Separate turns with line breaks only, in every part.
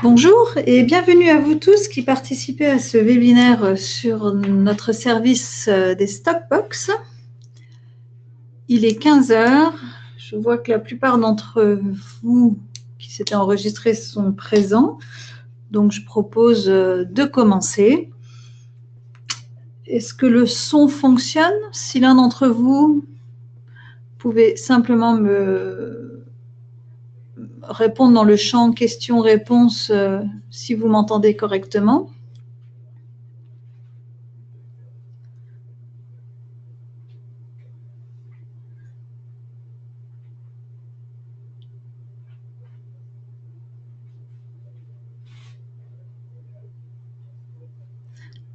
Bonjour et bienvenue à vous tous qui participez à ce webinaire sur notre service des Stockbox. Il est 15 heures. Je vois que la plupart d'entre vous qui s'étaient enregistrés sont présents. Donc, je propose de commencer. Est-ce que le son fonctionne? Si l'un d'entre vous pouvait simplement me répondre dans le champ questions-réponses si vous m'entendez correctement.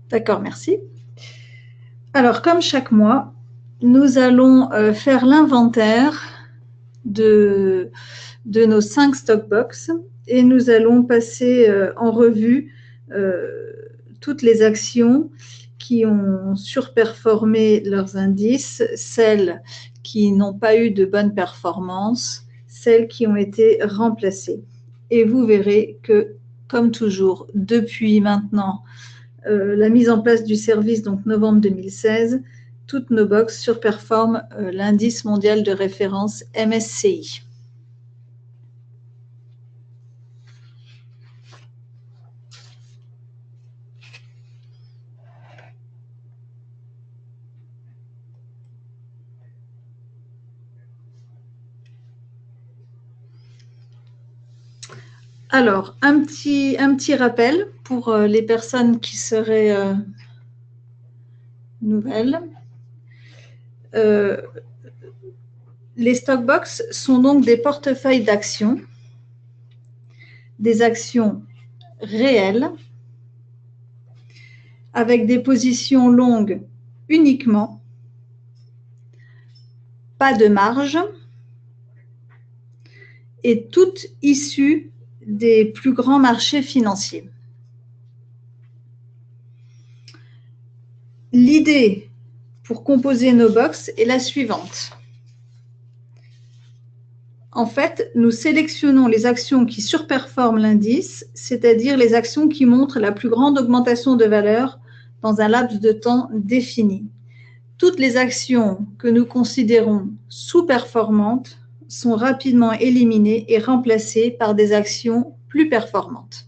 D'accord, merci. Alors, comme chaque mois, nous allons faire l'inventaire de nos 5 Stockbox et nous allons passer en revue toutes les actions qui ont surperformé leurs indices, celles qui n'ont pas eu de bonne performance, celles qui ont été remplacées. Et vous verrez que, comme toujours, depuis maintenant la mise en place du service, donc novembre 2016, toutes nos box surperforment l'indice mondial de référence MSCI. Alors, un petit rappel pour les personnes qui seraient nouvelles. Les Stockbox sont donc des portefeuilles d'actions, des actions réelles, avec des positions longues uniquement, pas de marge, et toutes issues des plus grands marchés financiers. L'idée pour composer nos box est la suivante. En fait, nous sélectionnons les actions qui surperforment l'indice, c'est-à-dire les actions qui montrent la plus grande augmentation de valeur dans un laps de temps défini. Toutes les actions que nous considérons sous-performantes sont rapidement éliminées et remplacées par des actions plus performantes.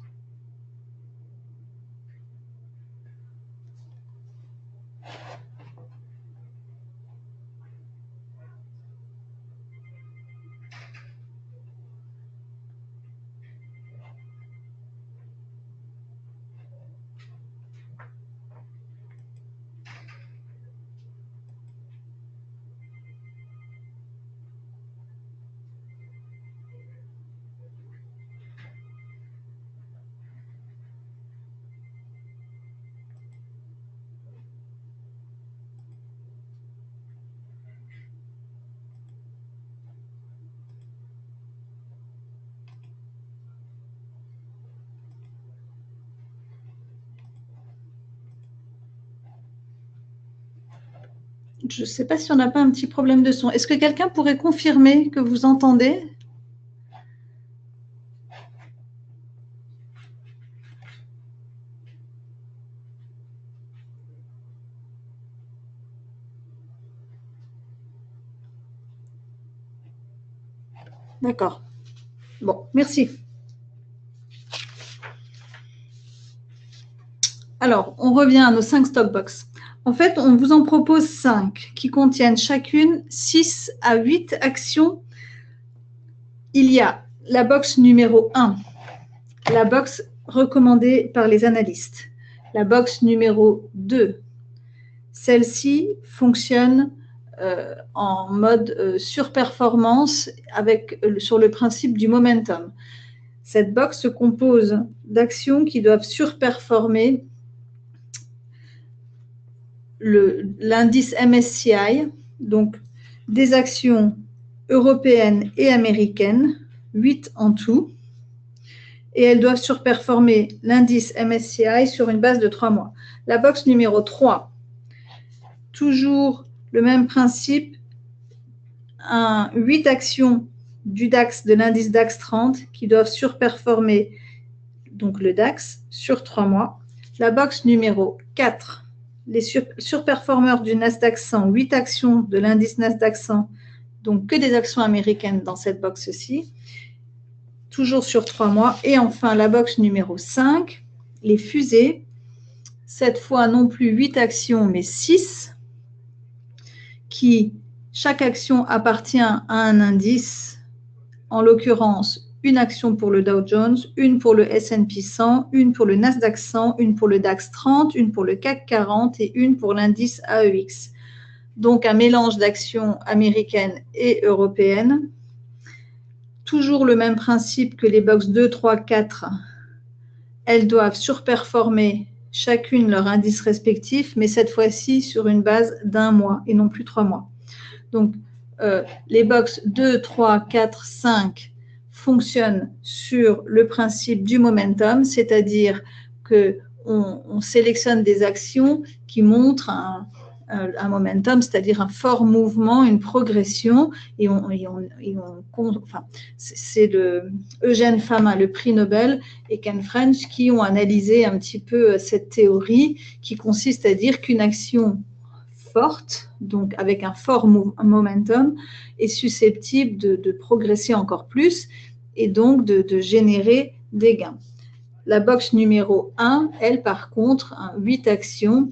Je ne sais pas si on n'a pas un petit problème de son. Est-ce que quelqu'un pourrait confirmer que vous entendez ? D'accord. Bon, merci. Alors, on revient à nos 5 Stockbox. En fait, on vous en propose 5 qui contiennent chacune 6 à 8 actions. Il y a la box numéro 1, la box recommandée par les analystes. La box numéro 2, celle-ci fonctionne en mode surperformance sur le principe du momentum. Cette box se compose d'actions qui doivent surperformer l'indice MSCI, donc des actions européennes et américaines, 8 en tout, et elles doivent surperformer l'indice MSCI sur une base de 3 mois. La box numéro 3, toujours le même principe, 8 actions du DAX, de l'indice DAX 30, qui doivent surperformer donc le DAX, sur 3 mois. La box numéro 4, les surperformeurs du Nasdaq 100, 8 actions de l'indice Nasdaq 100, donc que des actions américaines dans cette box-ci, toujours sur 3 mois. Et enfin, la box numéro 5, les fusées, cette fois non plus 8 actions, mais 6, qui, chaque action appartient à un indice, en l'occurrence, une action pour le Dow Jones, une pour le S&P 100, une pour le Nasdaq 100, une pour le DAX 30, une pour le CAC 40 et une pour l'indice AEX. Donc, un mélange d'actions américaines et européennes. Toujours le même principe que les box 2, 3, 4. Elles doivent surperformer chacune leur indice respectif, mais cette fois-ci sur une base d'1 mois et non plus 3 mois. Donc, les box 2, 3, 4, 5 fonctionnent sur le principe du momentum, c'est-à-dire qu'on sélectionne des actions qui montrent un momentum, c'est-à-dire un fort mouvement, une progression, c'est Eugène Fama, le prix Nobel, et Ken French qui ont analysé un petit peu cette théorie qui consiste à dire qu'une action forte, donc avec un fort momentum, est susceptible de progresser encore plus et donc de générer des gains. La box numéro 1, elle, par contre, 8 actions,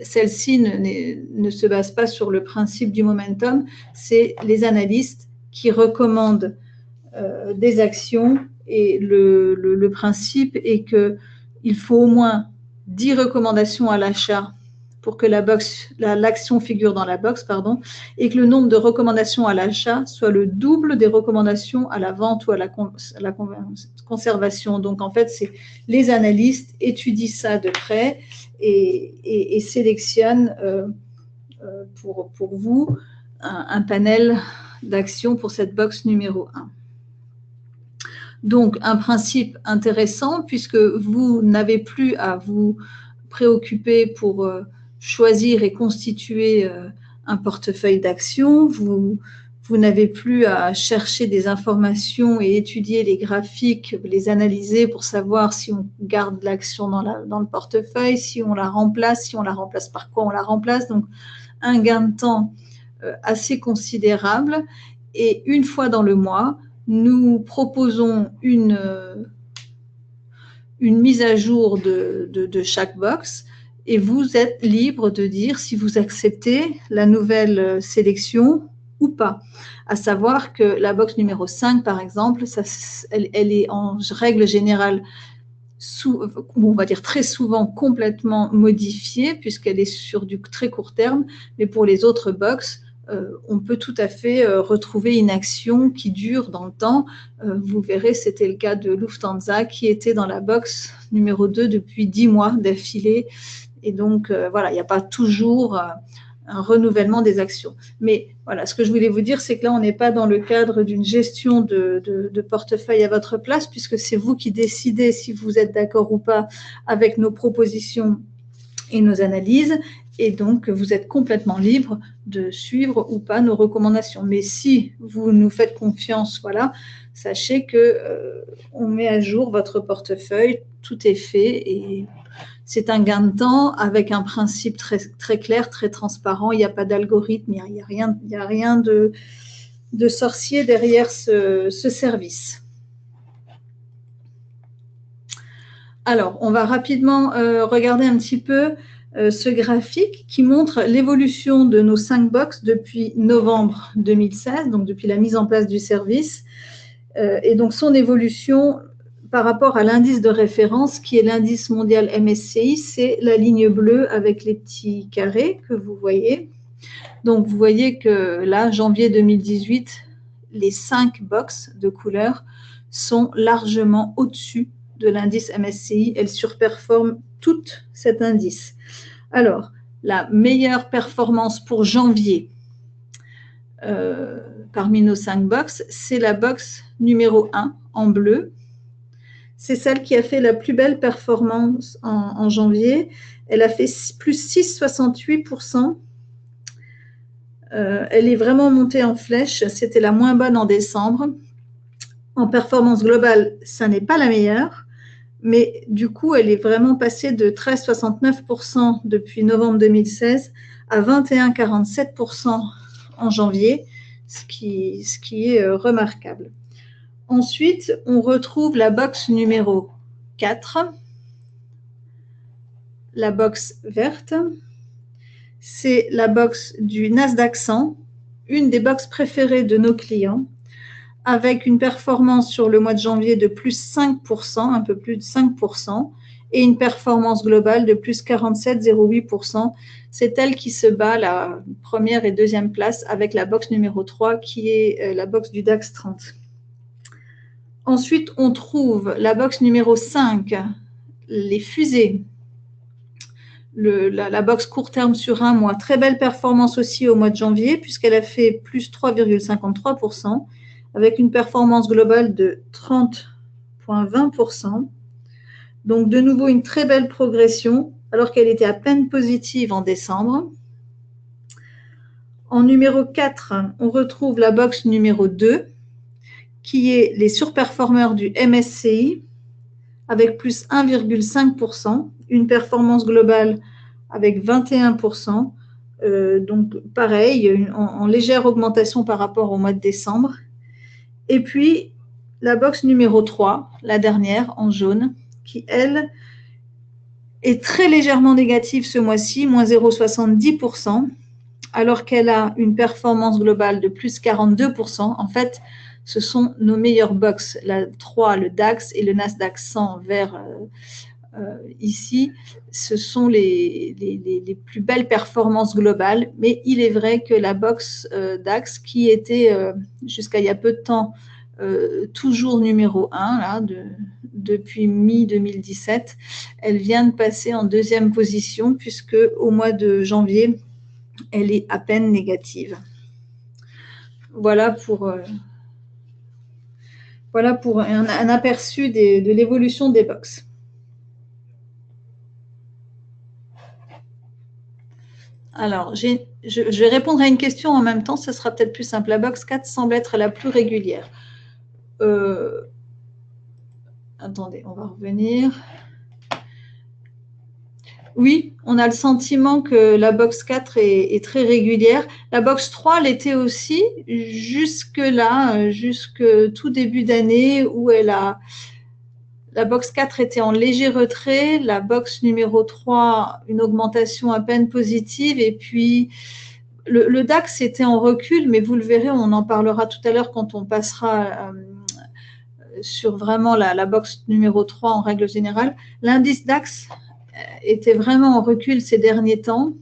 celle-ci ne se base pas sur le principe du momentum, c'est les analystes qui recommandent des actions et le principe est qu'il faut au moins 10 recommandations à l'achat pour que l'action figure dans la box, et que le nombre de recommandations à l'achat soit le double des recommandations à la vente ou à la conservation. Donc, en fait, c'est les analystes étudient ça de près et sélectionnent pour vous un panel d'actions pour cette box numéro 1. Donc, un principe intéressant puisque vous n'avez plus à vous préoccuper pour choisir et constituer un portefeuille d'actions. Vous n'avez plus à chercher des informations et étudier les graphiques, les analyser pour savoir si on garde l'action dans le portefeuille, si on la remplace par quoi on la remplace. Donc, un gain de temps assez considérable. Et une fois dans le mois, nous proposons une mise à jour de chaque box et vous êtes libre de dire si vous acceptez la nouvelle sélection ou pas. À savoir que la box numéro 5, par exemple, elle est en règle générale, on va dire très souvent complètement modifiée puisqu'elle est sur du très court terme, mais pour les autres box, on peut tout à fait retrouver une action qui dure dans le temps. Vous verrez, c'était le cas de Lufthansa qui était dans la box numéro 2 depuis 10 mois d'affilée. Et donc, voilà, il n'y a pas toujours un renouvellement des actions. Mais voilà, ce que je voulais vous dire, c'est que là, on n'est pas dans le cadre d'une gestion de portefeuille à votre place, puisque c'est vous qui décidez si vous êtes d'accord ou pas avec nos propositions et nos analyses. Et donc, vous êtes complètement libre de suivre ou pas nos recommandations. Mais si vous nous faites confiance, voilà, sachez qu'on met à jour votre portefeuille, tout est fait et c'est un gain de temps avec un principe très, très clair, très transparent. Il n'y a pas d'algorithme, il n'y a rien de sorcier derrière ce service. Alors, on va rapidement regarder un petit peu ce graphique qui montre l'évolution de nos 5 box depuis novembre 2016, donc depuis la mise en place du service, et donc son évolution par rapport à l'indice de référence qui est l'indice mondial MSCI, c'est la ligne bleue avec les petits carrés que vous voyez. Donc, vous voyez que là, janvier 2018, les 5 box de couleur sont largement au-dessus de l'indice MSCI. Elles surperforment tout cet indice. Alors, la meilleure performance pour janvier parmi nos 5 box, c'est la box numéro 1 en bleu. C'est celle qui a fait la plus belle performance en janvier. Elle a fait plus 6,68%. Elle est vraiment montée en flèche. C'était la moins bonne en décembre. En performance globale, ça n'est pas la meilleure. mais du coup, elle est vraiment passée de 13,69% depuis novembre 2016 à 21,47% en janvier, ce qui est remarquable. Ensuite, on retrouve la box numéro 4, la box verte. C'est la box du Nasdaq 100, une des boxes préférées de nos clients, avec une performance sur le mois de janvier de plus 5%, un peu plus de 5%, et une performance globale de plus 47,08%. C'est elle qui se bat la première et deuxième place avec la box numéro 3, qui est la box du DAX 30. Ensuite, on trouve la box numéro 5, les fusées. La box court terme sur un mois. Très belle performance aussi au mois de janvier, puisqu'elle a fait plus 3,53%, avec une performance globale de 30,20%. Donc, de nouveau, une très belle progression, alors qu'elle était à peine positive en décembre. En numéro 4, on retrouve la box numéro 2, qui est les surperformeurs du MSCI, avec plus 1,5%, une performance globale avec 21%. Donc, pareil, en légère augmentation par rapport au mois de décembre. Et puis, la box numéro 3, la dernière, en jaune, qui, elle, est très légèrement négative ce mois-ci, moins 0,70%, alors qu'elle a une performance globale de plus 42%. En fait, ce sont nos meilleures box, la 3, le DAX et le Nasdaq 100 vert ici, ce sont les plus belles performances globales, mais il est vrai que la box DAX, qui était jusqu'à il y a peu de temps toujours numéro 1, là, depuis mi-2017, elle vient de passer en deuxième position, puisque au mois de janvier, elle est à peine négative. Voilà pour un aperçu de l'évolution des box. Alors, je vais répondre à une question en même temps, ce sera peut-être plus simple. La box 4 semble être la plus régulière. Attendez, on va revenir. Oui, on a le sentiment que la box 4 est très régulière. La box 3 l'était aussi, jusque-là, jusque tout début d'année, où la box 4 était en léger retrait, la box numéro 3, une augmentation à peine positive, et puis le DAX était en recul, mais vous le verrez, on en parlera tout à l'heure quand on passera sur vraiment la box numéro 3 en règle générale. L'indice DAX était vraiment en recul ces derniers temps,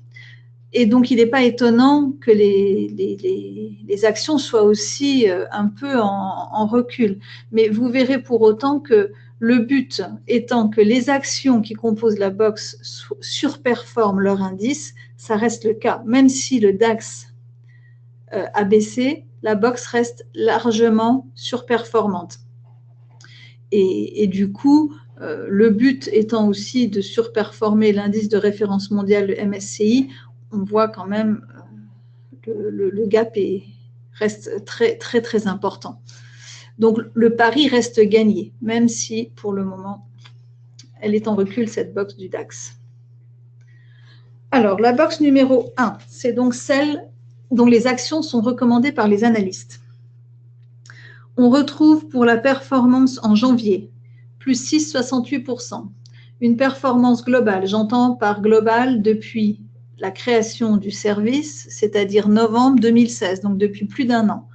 et donc il n'est pas étonnant que les actions soient aussi un peu en recul. Mais vous verrez pour autant que le but étant que les actions qui composent la box surperforment leur indice, ça reste le cas. Même si le DAX a baissé, la box reste largement surperformante. Et du coup, le but étant aussi de surperformer l'indice de référence mondial, le MSCI, on voit quand même le gap reste très, très, très important. Donc, le pari reste gagné, même si, pour le moment, elle est en recul, cette box du DAX. Alors, la box numéro 1, c'est donc celle dont les actions sont recommandées par les analystes. On retrouve pour la performance en janvier, plus 6,68%. Une performance globale, j'entends par global depuis la création du service, c'est-à-dire novembre 2016, donc depuis plus d'un an,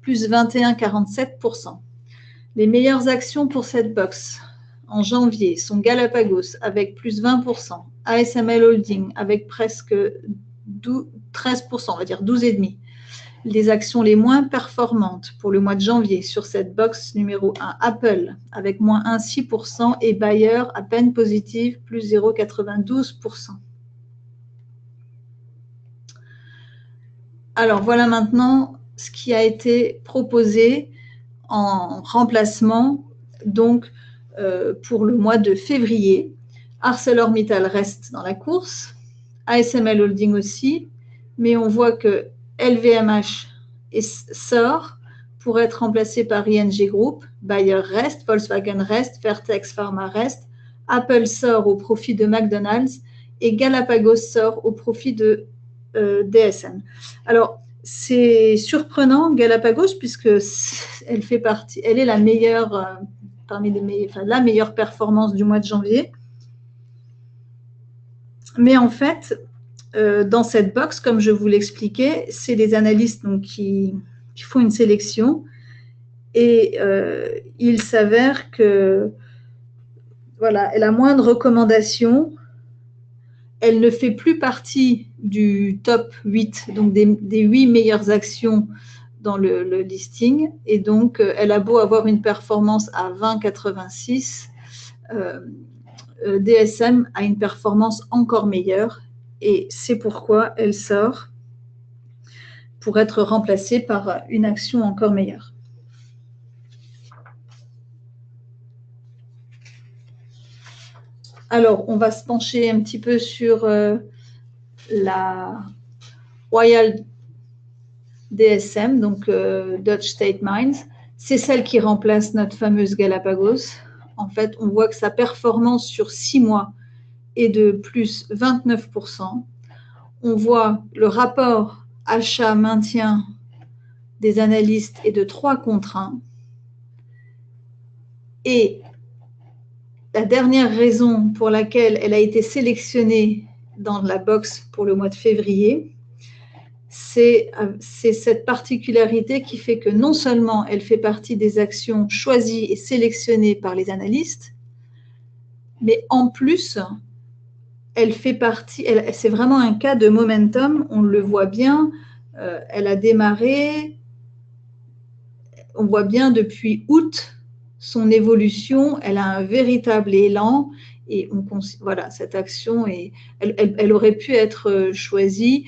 plus 21,47%. Les meilleures actions pour cette box en janvier sont Galapagos avec plus 20%, ASML Holding avec presque 13%, on va dire 12,5%. Les actions les moins performantes pour le mois de janvier sur cette box numéro 1, Apple avec moins 1,6% et Bayer à peine positive, plus 0,92%. Alors voilà maintenant ce qui a été proposé en remplacement donc pour le mois de février. ArcelorMittal reste dans la course, ASML Holding aussi, mais on voit que LVMH sort pour être remplacé par ING Group, Bayer reste, Volkswagen reste, Vertex Pharma reste, Apple sort au profit de McDonald's et Galapagos sort au profit de DSM. Alors, c'est surprenant, Galapagos, puisque elle fait partie, elle est la meilleure, parmi les meilleures, enfin, la meilleure performance du mois de janvier. Mais en fait, dans cette box, comme je vous l'expliquais, c'est des analystes donc, qui font une sélection et il s'avère que voilà, elle a moins de recommandations, elle ne fait plus partie du top 8, donc des 8 meilleures actions dans le listing, et donc elle a beau avoir une performance à 20,86, DSM a une performance encore meilleure, et c'est pourquoi elle sort pour être remplacée par une action encore meilleure. Alors, on va se pencher un petit peu sur la Royal DSM, donc Dutch State Mines. C'est celle qui remplace notre fameuse Galapagos. En fait, on voit que sa performance sur 6 mois est de plus 29%. On voit le rapport achat-maintien des analystes est de 3 contre 1. Et la dernière raison pour laquelle elle a été sélectionnée dans la box pour le mois de février, c'est cette particularité qui fait que non seulement elle fait partie des actions choisies et sélectionnées par les analystes, mais en plus, elle fait partie, c'est vraiment un cas de momentum, on le voit bien, elle a démarré, on voit bien depuis août son évolution, elle a un véritable élan et voilà, cette action, elle aurait pu être choisie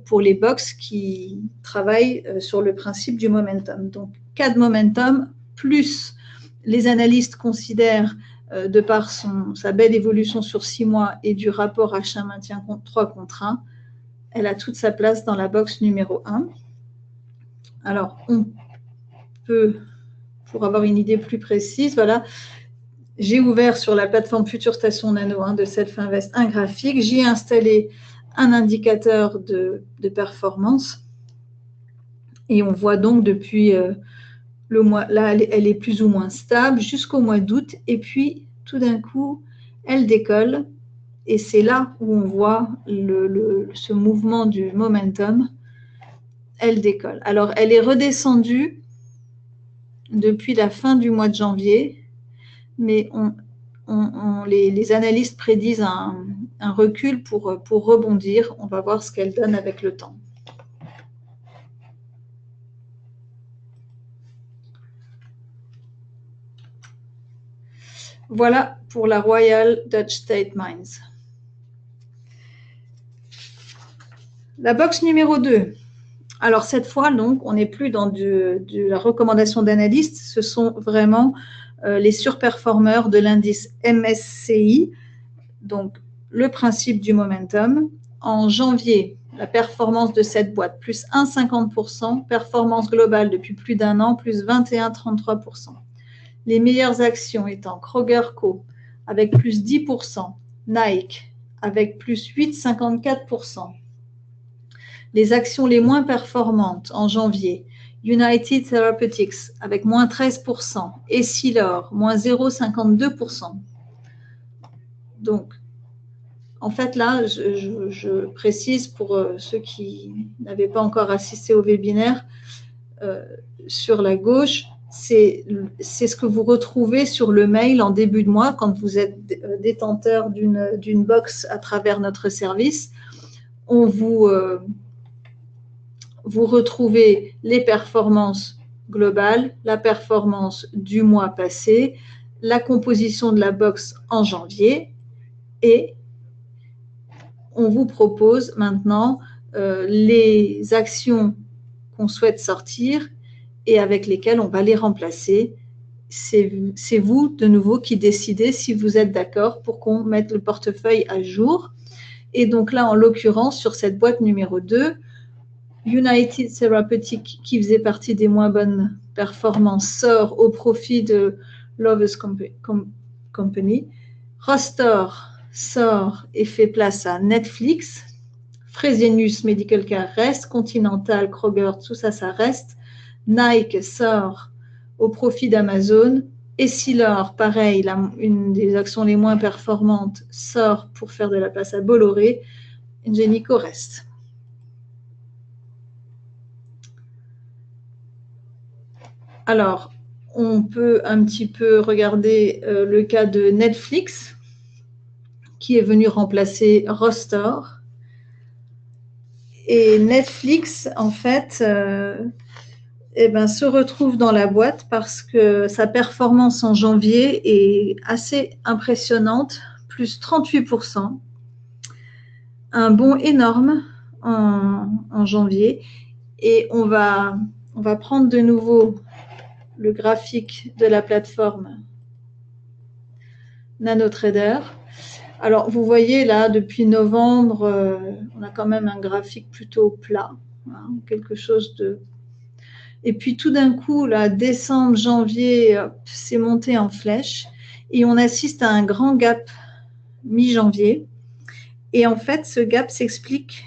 pour les box qui travaillent sur le principe du momentum. Donc, cas de momentum, plus les analystes considèrent, de par sa belle évolution sur 6 mois et du rapport achat-maintien 3 contre 1, elle a toute sa place dans la box numéro 1. Alors, on peut, pour avoir une idée plus précise, voilà, j'ai ouvert sur la plateforme Future Station Nano de Self-Invest un graphique, j'y ai installé un indicateur de performance et on voit donc depuis le mois, là elle est plus ou moins stable jusqu'au mois d'août et puis tout d'un coup elle décolle et c'est là où on voit ce mouvement du momentum, elle décolle. Alors elle est redescendue depuis la fin du mois de janvier, mais les analystes prédisent un recul pour rebondir. On va voir ce qu'elle donne avec le temps. Voilà pour la Royal Dutch State Mines. La box numéro 2. Alors cette fois, donc, on n'est plus dans de la recommandation d'analyste, ce sont vraiment les surperformeurs de l'indice MSCI, donc le principe du momentum. En janvier, la performance de cette boîte, plus 1,50%, performance globale depuis plus d'un an, plus 21,33%. Les meilleures actions étant Kroger Co. avec plus 10%, Nike avec plus 8,54%. Les actions les moins performantes en janvier, United Therapeutics avec moins 13%, Essilor, moins 0,52%. Donc, en fait, là, je précise pour ceux qui n'avaient pas encore assisté au webinaire, sur la gauche, c'est ce que vous retrouvez sur le mail en début de mois quand vous êtes détenteur d'une box à travers notre service. On vous retrouvez les performances globales, la performance du mois passé, la composition de la box en janvier et on vous propose maintenant les actions qu'on souhaite sortir et avec lesquelles on va les remplacer. C'est vous, de nouveau, qui décidez si vous êtes d'accord pour qu'on mette le portefeuille à jour. Et donc là, en l'occurrence, sur cette boîte numéro 2, United Therapeutics, qui faisait partie des moins bonnes performances, sort au profit de Lowe's Company, Rostor sort et fait place à Netflix. Fresenius Medical Care reste. Continental, Kroger, tout ça, ça reste. Nike sort au profit d'Amazon. Essilor, pareil, une des actions les moins performantes, sort pour faire de la place à Bolloré. Ingenico reste. Alors, on peut un petit peu regarder le cas de Netflix, qui est venu remplacer Rostor. Et Netflix, en fait, se retrouve dans la boîte parce que sa performance en janvier est assez impressionnante, plus 38%. Un bond énorme en janvier. Et on va prendre de nouveau le graphique de la plateforme NanoTrader. Alors, vous voyez là, depuis novembre, on a quand même un graphique plutôt plat, hein, quelque chose de... Et puis tout d'un coup, là, décembre, janvier, c'est monté en flèche et on assiste à un grand gap mi-janvier. Et en fait, ce gap s'explique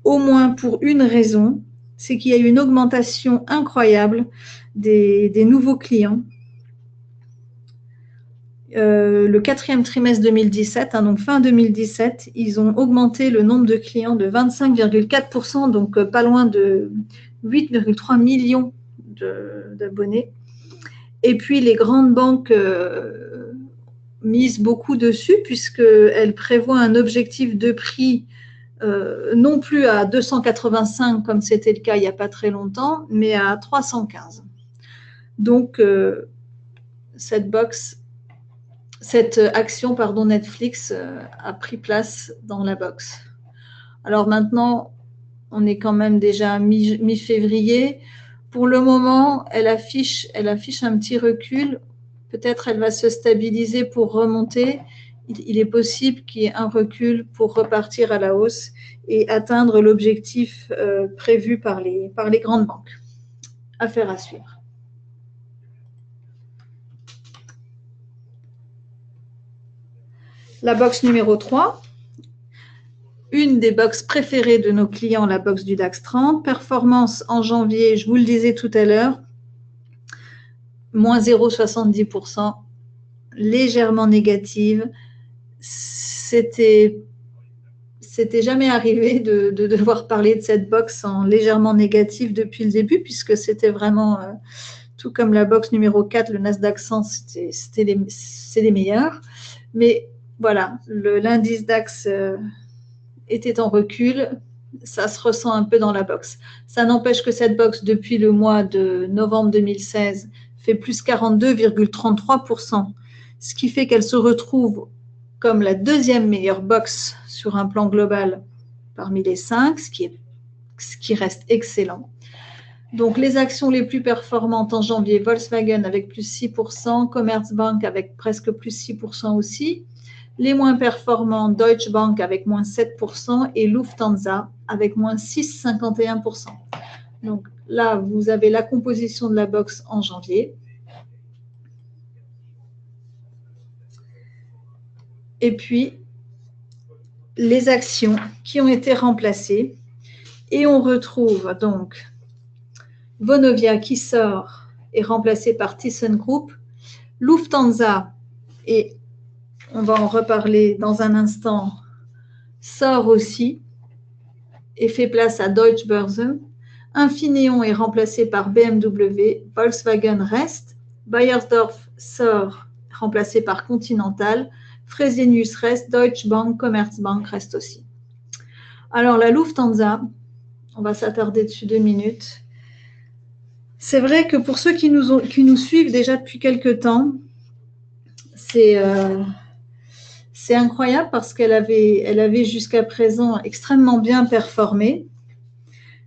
au moins pour une raison, c'est qu'il y a eu une augmentation incroyable des nouveaux clients. Le quatrième trimestre 2017, hein, donc fin 2017, ils ont augmenté le nombre de clients de 25,4%, donc pas loin de 8,3 millions d'abonnés. Et puis les grandes banques misent beaucoup dessus puisqu'elles prévoient un objectif de prix non plus à 285 comme c'était le cas il n'y a pas très longtemps, mais à 315. Donc cette action, Netflix a pris place dans la box. Alors maintenant, on est quand même déjà mi-février. Pour le moment, elle affiche un petit recul. Peut-être elle va se stabiliser pour remonter. Il est possible qu'il y ait un recul pour repartir à la hausse et atteindre l'objectif prévu par les grandes banques. Affaire à suivre. La box numéro 3, une des box préférées de nos clients, la box du DAX 30. Performance en janvier, je vous le disais tout à l'heure, moins 0,70%, légèrement négative. C'était jamais arrivé de devoir parler de cette box en légèrement négative depuis le début, puisque c'était vraiment, tout comme la box numéro 4, le Nasdaq 100, c'est les meilleurs. Mais voilà, l'indice DAX était en recul, ça se ressent un peu dans la box. Ça n'empêche que cette box, depuis le mois de novembre 2016, fait plus 42,33%, ce qui fait qu'elle se retrouve comme la deuxième meilleure box sur un plan global parmi les 5, ce qui reste excellent. Donc, les actions les plus performantes en janvier, Volkswagen avec plus 6%, Commerzbank avec presque plus 6% aussi. Les moins performants, Deutsche Bank avec moins 7% et Lufthansa avec moins 6,51%. Donc là, vous avez la composition de la box en janvier. Et puis, les actions qui ont été remplacées. Et on retrouve donc Vonovia qui sort et remplacé par ThyssenKrupp. Lufthansa, et on va en reparler dans un instant, sort aussi et fait place à Deutsche Börse. Infineon est remplacé par BMW. Volkswagen reste. Bayersdorf sort, remplacé par Continental. Fresenius reste. Deutsche Bank, Commerzbank reste aussi. Alors, la Lufthansa, on va s'attarder dessus 2 minutes. C'est vrai que pour ceux qui nous suivent déjà depuis quelques temps, c'est incroyable parce qu'elle avait jusqu'à présent extrêmement bien performé.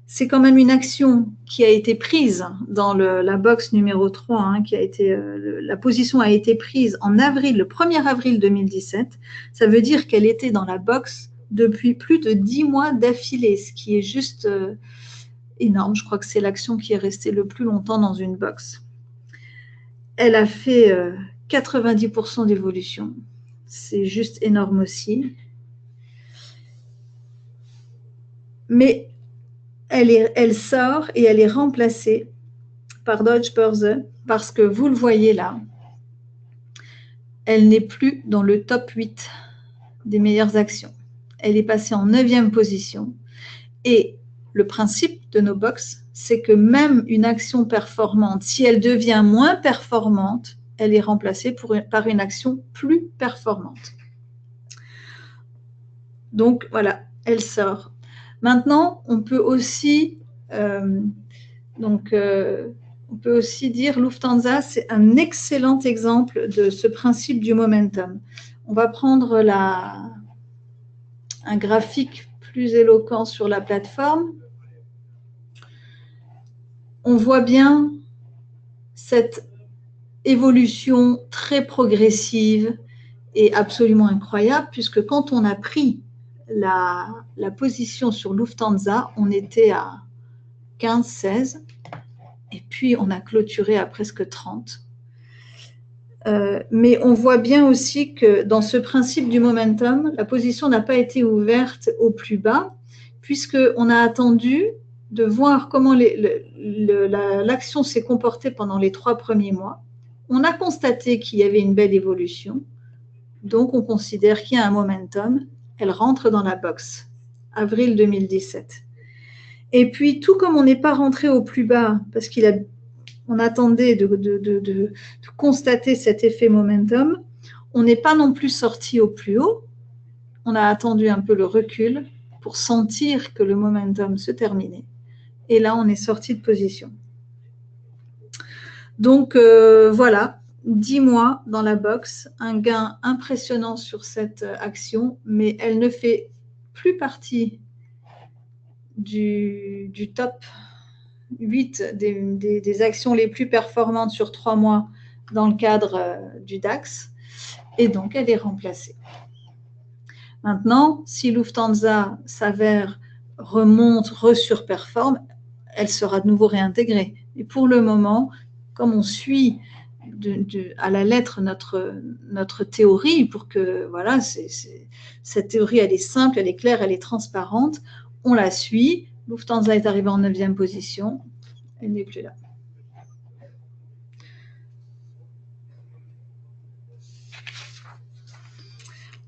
C'est quand même une action qui a été prise dans la box numéro 3, hein, la position a été prise en avril, le 1er avril 2017. Ça veut dire qu'elle était dans la box depuis plus de 10 mois d'affilée, ce qui est juste énorme. Je crois que c'est l'action qui est restée le plus longtemps dans une box. Elle a fait 90% d'évolution. C'est juste énorme aussi. Mais elle sort et elle est remplacée par Deutsche Börse parce que vous le voyez là, elle n'est plus dans le top 8 des meilleures actions. Elle est passée en 9e position. Et le principe de nos box, c'est que même une action performante, si elle devient moins performante, elle est remplacée par une action plus performante. Donc voilà, elle sort. Maintenant, on peut aussi dire Lufthansa, c'est un excellent exemple de ce principe du momentum. On va prendre un graphique plus éloquent sur la plateforme. On voit bien cette évolution très progressive et absolument incroyable, puisque quand on a pris la position sur Lufthansa, on était à 15-16, et puis on a clôturé à presque 30. Mais on voit bien aussi que dans ce principe du momentum, la position n'a pas été ouverte au plus bas, puisqu'on a attendu de voir comment l'action s'est comportée pendant les 3 premiers mois. On a constaté qu'il y avait une belle évolution, donc on considère qu'il y a un momentum. Elle rentre dans la box, avril 2017. Et puis, tout comme on n'est pas rentré au plus bas, parce qu'on attendait de constater cet effet momentum, on n'est pas non plus sorti au plus haut. On a attendu un peu le recul pour sentir que le momentum se terminait. Et là, on est sorti de position. Donc, voilà, 10 mois dans la box, un gain impressionnant sur cette action, mais elle ne fait plus partie du top 8 des actions les plus performantes sur 3 mois dans le cadre du DAX, et donc elle est remplacée. Maintenant, si Lufthansa s'avère remonte, resurperforme, elle sera de nouveau réintégrée. Et pour le moment, comme on suit à la lettre notre théorie, pour que, voilà, cette théorie, elle est simple, elle est claire, elle est transparente, on la suit. Lufthansa est arrivée en 9e position, elle n'est plus là.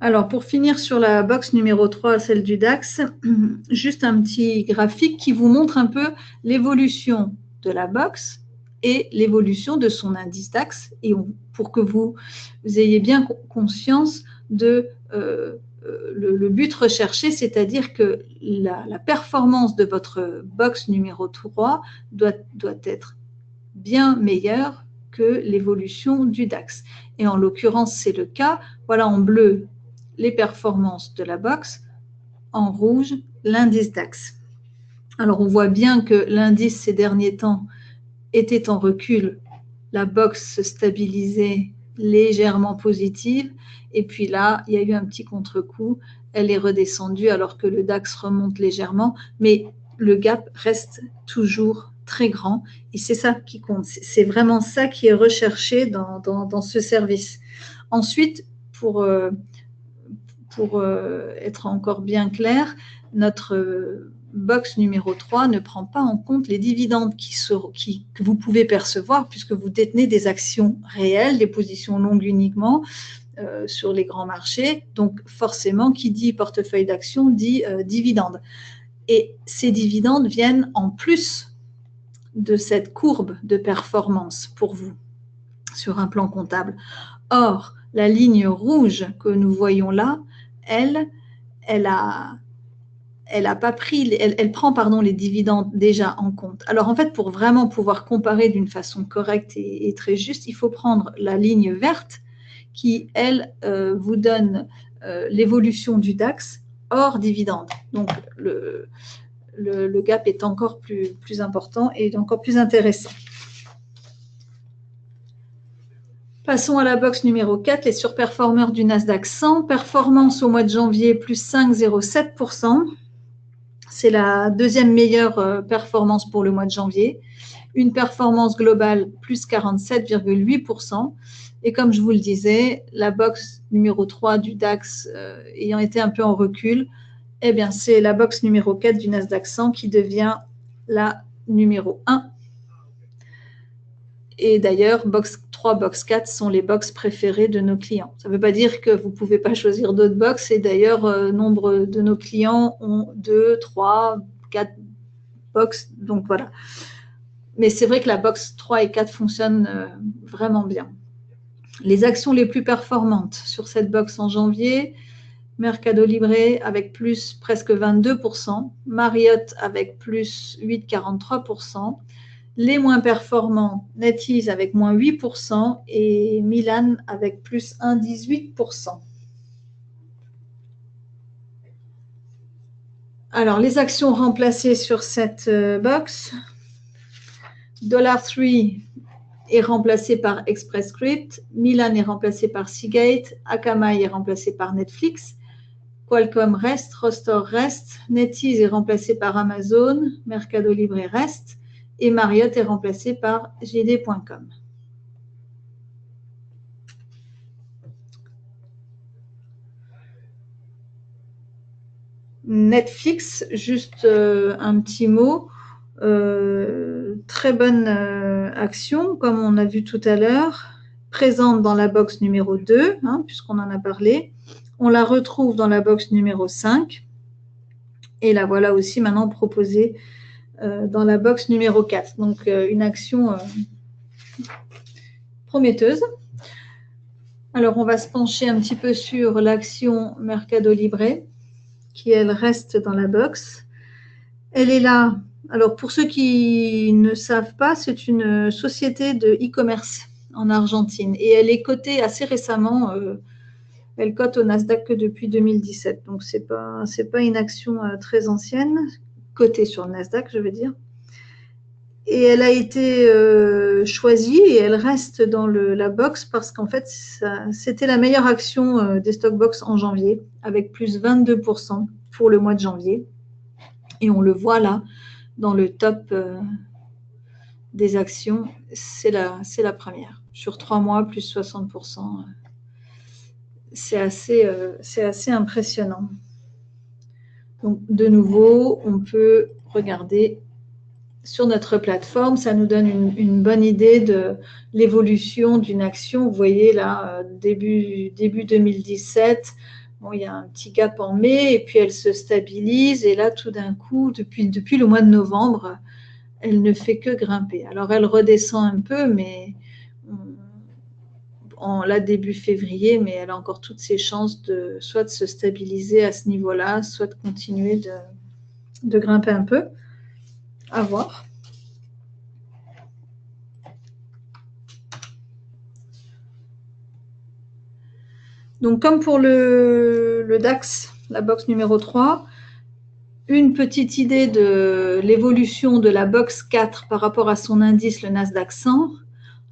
Alors, pour finir sur la box numéro 3, celle du DAX, juste un petit graphique qui vous montre un peu l'évolution de la box et l'évolution de son indice DAX, et pour que vous ayez bien conscience de le but recherché, c'est-à-dire que la performance de votre box numéro 3 doit être bien meilleure que l'évolution du DAX. Et en l'occurrence, c'est le cas. Voilà en bleu les performances de la box, en rouge l'indice DAX. Alors on voit bien que l'indice ces derniers temps était en recul, la box se stabilisait légèrement positive, et puis là il y a eu un petit contre-coup, elle est redescendue alors que le DAX remonte légèrement, mais le gap reste toujours très grand, et c'est ça qui compte, c'est vraiment ça qui est recherché dans ce service. Ensuite, pour être encore bien clair, notre box numéro 3 ne prend pas en compte les dividendes que vous pouvez percevoir, puisque vous détenez des actions réelles, des positions longues uniquement sur les grands marchés. Donc forcément, qui dit portefeuille d'actions dit dividendes. Et ces dividendes viennent en plus de cette courbe de performance pour vous sur un plan comptable. Or, la ligne rouge que nous voyons là, elle prend les dividendes déjà en compte. Alors en fait, pour vraiment pouvoir comparer d'une façon correcte et très juste, il faut prendre la ligne verte qui, elle, vous donne l'évolution du DAX hors dividende. Donc le gap est encore plus important et encore plus intéressant. Passons à la box numéro 4, les surperformeurs du Nasdaq 100. Performance au mois de janvier, plus 5,07%. C'est la deuxième meilleure performance pour le mois de janvier. Une performance globale, plus 47,8%. Et comme je vous le disais, la box numéro 3 du DAX ayant été un peu en recul, eh bien, c'est la box numéro 4 du Nasdaq 100 qui devient la numéro 1. Et d'ailleurs, box 3, box 4 sont les box préférées de nos clients. Ça ne veut pas dire que vous ne pouvez pas choisir d'autres box. Et d'ailleurs, nombre de nos clients ont 2, 3, 4 box. Donc voilà. Mais c'est vrai que la box 3 et 4 fonctionnent vraiment bien. Les actions les plus performantes sur cette box en janvier, Mercado Libre avec plus presque 22%, Marriott avec plus 8,43%, les moins performants, NetEase avec moins 8% et Milan avec plus 1,18%. Alors, les actions remplacées sur cette box, $3 est remplacé par Express Script, Milan est remplacé par Seagate, Akamai est remplacé par Netflix, Qualcomm reste, Rostor reste, NetEase est remplacé par Amazon, Mercado Libre reste et Marriott est remplacé par JD.com. Netflix, juste un petit mot, très bonne action, comme on a vu tout à l'heure, présente dans la box numéro 2, hein, puisqu'on en a parlé. On la retrouve dans la box numéro 5 et la voilà aussi maintenant proposée dans la box numéro 4. Donc, une action prometteuse. Alors, on va se pencher un petit peu sur l'action Mercado Libre, qui, elle, reste dans la box. Elle est là. Alors, pour ceux qui ne savent pas, c'est une société de e-commerce en Argentine et elle est cotée assez récemment. Elle cote au Nasdaq que depuis 2017. Donc, ce n'est pas une action très ancienne, cotée sur le Nasdaq, je veux dire. Et elle a été choisie et elle reste dans la box parce qu'en fait, c'était la meilleure action des stock box en janvier, avec plus 22% pour le mois de janvier. Et on le voit là, dans le top des actions, c'est la première. Sur 3 mois, plus 60%. C'est assez impressionnant. Donc, de nouveau, on peut regarder sur notre plateforme, ça nous donne une bonne idée de l'évolution d'une action. Vous voyez là, début 2017, bon, il y a un petit gap en mai et puis elle se stabilise. Et là, tout d'un coup, depuis le mois de novembre, elle ne fait que grimper. Alors, elle redescend un peu, mais là, début février, mais elle a encore toutes ses chances soit de se stabiliser à ce niveau-là, soit de continuer de grimper un peu. À voir. Donc, comme pour le DAX, la box numéro 3, une petite idée de l'évolution de la box 4 par rapport à son indice, le Nasdaq 100.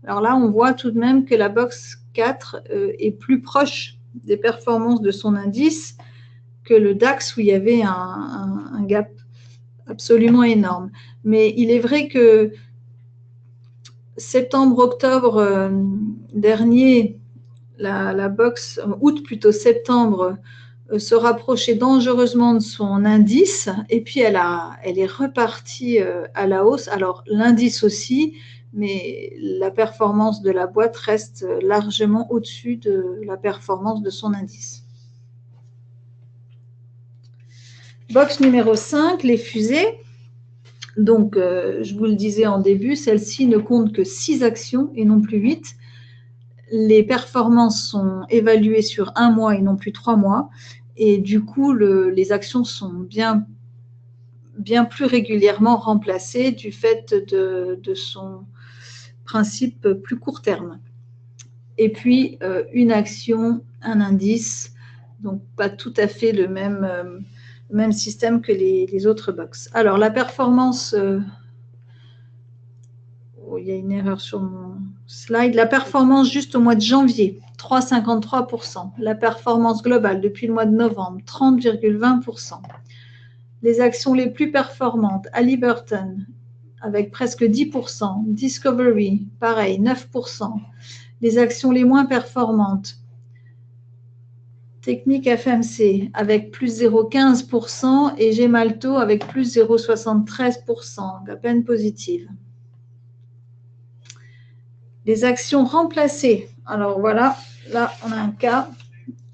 Alors là, on voit tout de même que la box 4 est plus proche des performances de son indice que le DAX où il y avait un gap absolument énorme. Mais il est vrai que septembre-octobre dernier, la box, août plutôt septembre, se rapprochait dangereusement de son indice et puis elle est repartie à la hausse. Alors l'indice aussi, mais la performance de la boîte reste largement au-dessus de la performance de son indice. Box numéro 5, les fusées. Donc, je vous le disais en début, celle-ci ne compte que 6 actions et non plus 8. Les performances sont évaluées sur 1 mois et non plus 3 mois. Et du coup, les actions sont bien plus régulièrement remplacées du fait de son principe plus court terme. Et puis, une action, un indice, donc pas tout à fait le même système que les autres box. Alors, la performance... il y a une erreur sur mon slide. La performance juste au mois de janvier, 3,53%. La performance globale depuis le mois de novembre, 30,20%. Les actions les plus performantes, Halliburton, avec presque 10%. Discovery, pareil, 9%. Les actions les moins performantes. Technique FMC avec plus 0,15% et Gemalto avec plus 0,73%, à peine positive. Les actions remplacées. Alors voilà, là on a un cas.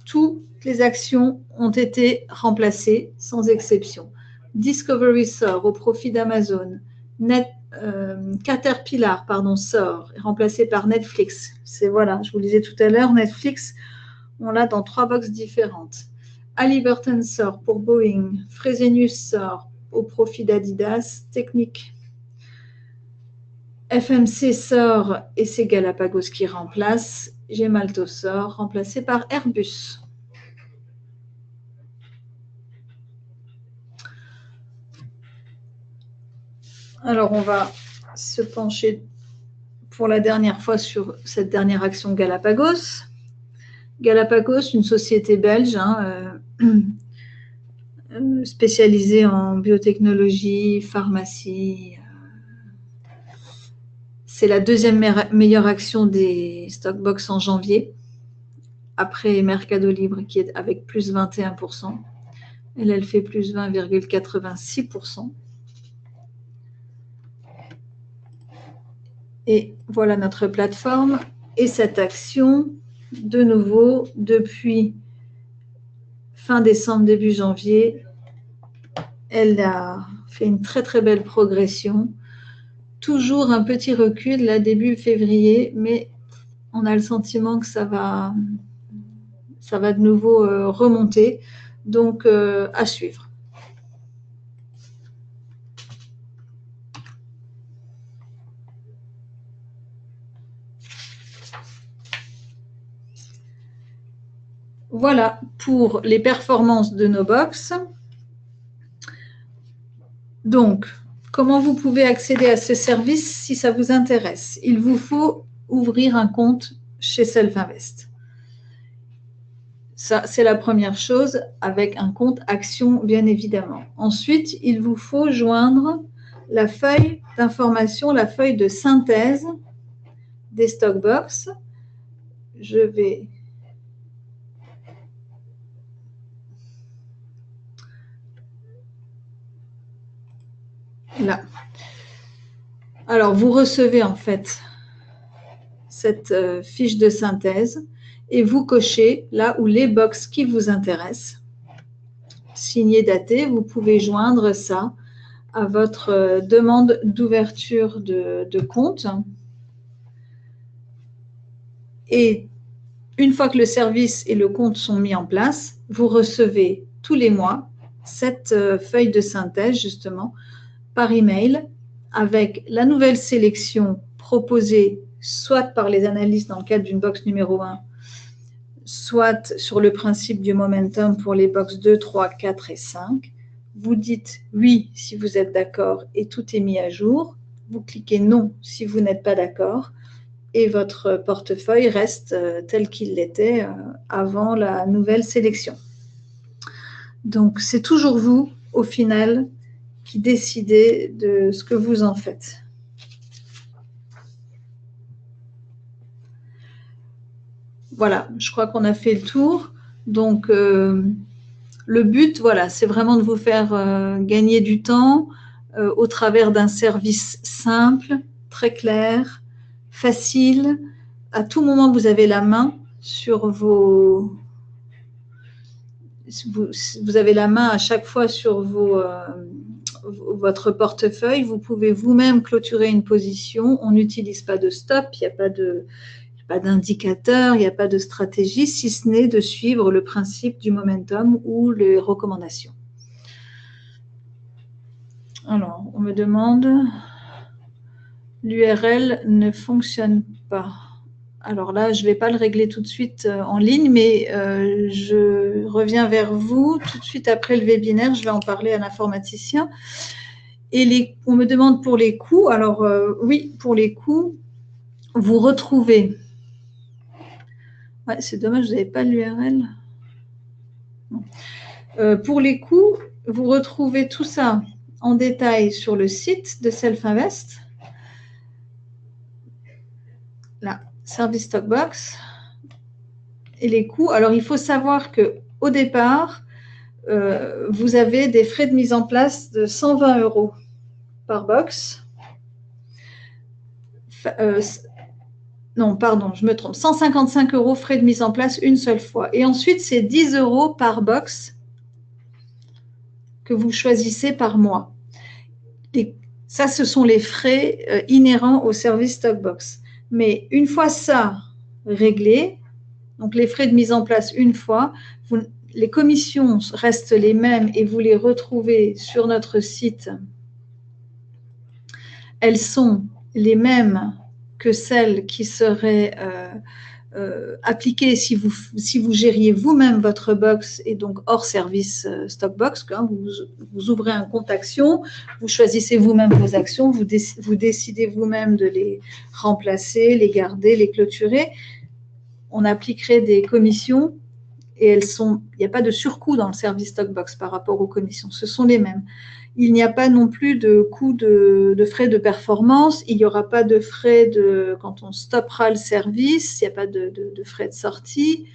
Toutes les actions ont été remplacées sans exception. Discovery sort au profit d'Amazon. Caterpillar, sort, est remplacé par Netflix. C'est voilà, je vous le disais tout à l'heure, Netflix, on l'a dans 3 boxes différentes. Halliburton sort pour Boeing. Fresenius sort au profit d'Adidas. Technique. FMC sort et c'est Galapagos qui remplace. Gemalto sort, remplacé par Airbus. Alors, on va se pencher pour la dernière fois sur cette dernière action Galapagos. Galapagos, une société belge spécialisée en biotechnologie, pharmacie. C'est la deuxième meilleure action des Stockbox en janvier, après Mercado Libre qui est avec plus 21%. Elle fait plus 20,86%. Et voilà notre plateforme. Et cette action, de nouveau, depuis fin décembre, début janvier, elle a fait une très très belle progression. Toujours un petit recul, là, début février, mais on a le sentiment que ça va de nouveau remonter. Donc, à suivre. Voilà pour les performances de nos box. Donc, comment vous pouvez accéder à ce service si ça vous intéresse? Il vous faut ouvrir un compte chez Selfinvest. Ça, c'est la première chose, avec un compte action, bien évidemment. Ensuite, il vous faut joindre la feuille d'information, la feuille de synthèse des Stockbox. Je vais... Là. Alors, vous recevez en fait cette fiche de synthèse et vous cochez là où les box qui vous intéressent, signé, daté, vous pouvez joindre ça à votre demande d'ouverture de compte. Et une fois que le service et le compte sont mis en place, vous recevez tous les mois cette feuille de synthèse justement par email avec la nouvelle sélection proposée soit par les analystes dans le cadre d'une box numéro 1, soit sur le principe du momentum pour les box 2, 3, 4 et 5. Vous dites oui si vous êtes d'accord et tout est mis à jour. Vous cliquez non si vous n'êtes pas d'accord et votre portefeuille reste tel qu'il l'était avant la nouvelle sélection. Donc, c'est toujours vous, au final, qui décidez de ce que vous en faites. Voilà, je crois qu'on a fait le tour. Donc, le but, voilà, c'est vraiment de vous faire gagner du temps au travers d'un service simple, très clair, facile. À tout moment, vous avez la main sur vos... Vous avez la main à chaque fois sur votre portefeuille. Vous pouvez vous-même clôturer une position. On n'utilise pas de stop, il n'y a pas d'indicateur, il n'y a pas de stratégie, si ce n'est de suivre le principe du momentum ou les recommandations. Alors, on me demande, l'URL ne fonctionne pas. Alors là, je ne vais pas le régler tout de suite en ligne, mais je reviens vers vous tout de suite après le webinaire. Je vais en parler à l'informaticien. Et on me demande pour les coûts. Alors oui, pour les coûts, vous retrouvez... Ouais, c'est dommage, vous n'avez pas l'URL. Pour les coûts, vous retrouvez tout ça en détail sur le site de Selfinvest. Là, Service Stockbox et les coûts. Alors, il faut savoir qu'au départ, vous avez des frais de mise en place de 120 € par box. Non, pardon, je me trompe. 155 € frais de mise en place une seule fois. Et ensuite, c'est 10 € par box que vous choisissez par mois. Et ça, ce sont les frais inhérents au service Stockbox. Mais une fois ça réglé, donc les frais de mise en place une fois, les commissions restent les mêmes et vous les retrouvez sur notre site. Elles sont les mêmes que celles qui seraient appliquées si vous gériez vous-même votre box et donc hors service Stockbox. Vous ouvrez un compte action, vous choisissez vous-même vos actions, vous décidez vous-même de les remplacer, les garder, les clôturer. On appliquerait des commissions et il n'y a pas de surcoût dans le service Stockbox par rapport aux commissions, ce sont les mêmes. Il n'y a pas non plus de coût de frais de performance, il n'y aura pas de frais quand on stoppera le service, il n'y a pas de frais de sortie.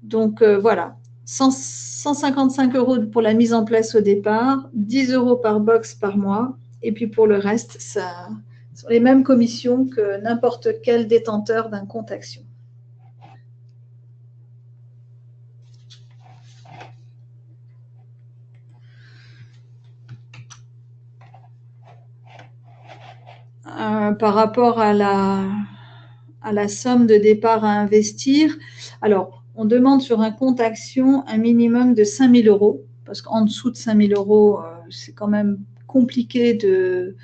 Donc voilà, 155 € pour la mise en place au départ, 10 € par box par mois, et puis pour le reste, ça sont les mêmes commissions que n'importe quel détenteur d'un compte action. Par rapport à la somme de départ à investir. Alors, on demande sur un compte action un minimum de 5 000 €, parce qu'en dessous de 5 000 €, c'est quand même compliqué de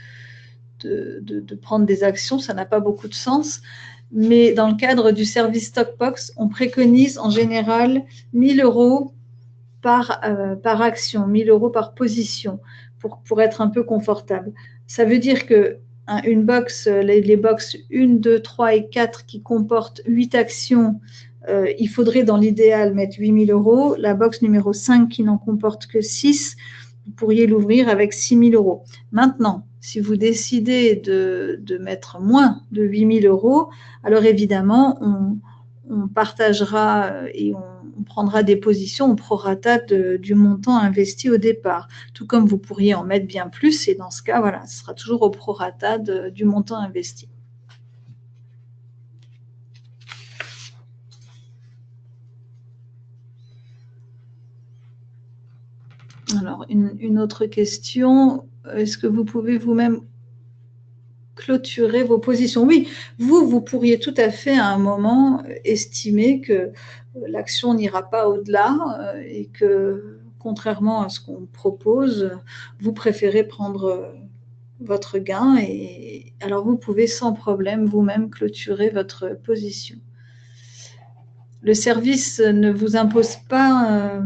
prendre des actions, ça n'a pas beaucoup de sens. Mais dans le cadre du service Stockbox, on préconise en général 1 000 € par action, 1 000 € par position, pour être un peu confortable. Ça veut dire que une box, les box 1, 2, 3 et 4 qui comportent 8 actions, il faudrait dans l'idéal mettre 8 000 €. La box numéro 5 qui n'en comporte que 6, vous pourriez l'ouvrir avec 6 000 €. Maintenant, si vous décidez de mettre moins de 8 000 €, alors évidemment, on partagera et on prendra des positions au prorata du montant investi au départ. Tout comme vous pourriez en mettre bien plus, et dans ce cas, voilà, ce sera toujours au prorata du montant investi. Alors, une autre question. Est-ce que vous pouvez vous-même clôturer vos positions? Oui, vous pourriez tout à fait à un moment estimer que l'action n'ira pas au-delà et que, contrairement à ce qu'on propose, vous préférez prendre votre gain et alors vous pouvez sans problème vous-même clôturer votre position. Le service ne vous impose pas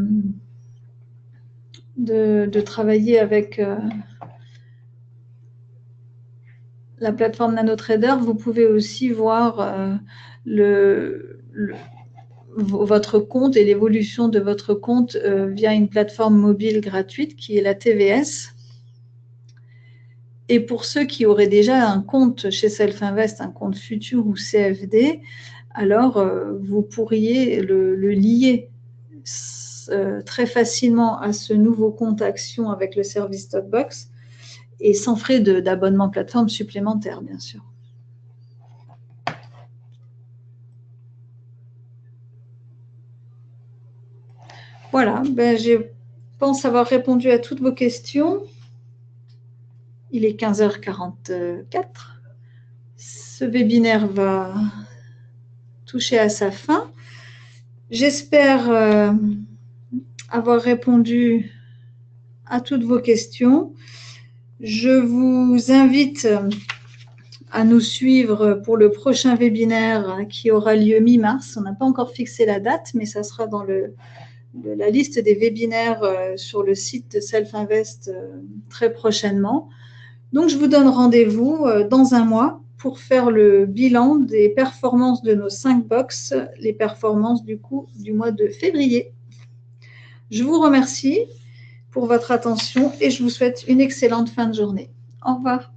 de travailler avec la plateforme NanoTrader. Vous pouvez aussi voir votre compte et l'évolution de votre compte via une plateforme mobile gratuite qui est la TVS. Et pour ceux qui auraient déjà un compte chez Self-Invest, un compte futur ou CFD, alors vous pourriez le lier très facilement à ce nouveau compte action avec le service Stockbox et sans frais d'abonnement plateforme supplémentaire, bien sûr. Voilà, je pense avoir répondu à toutes vos questions. Il est 15h44. Ce webinaire va toucher à sa fin. J'espère avoir répondu à toutes vos questions. Je vous invite à nous suivre pour le prochain webinaire qui aura lieu mi-mars. On n'a pas encore fixé la date, mais ça sera dans la liste des webinaires sur le site de Self-Invest très prochainement. Donc, je vous donne rendez-vous dans un mois pour faire le bilan des performances de nos 5 box, les performances du coup du mois de février. Je vous remercie pour votre attention et je vous souhaite une excellente fin de journée. Au revoir.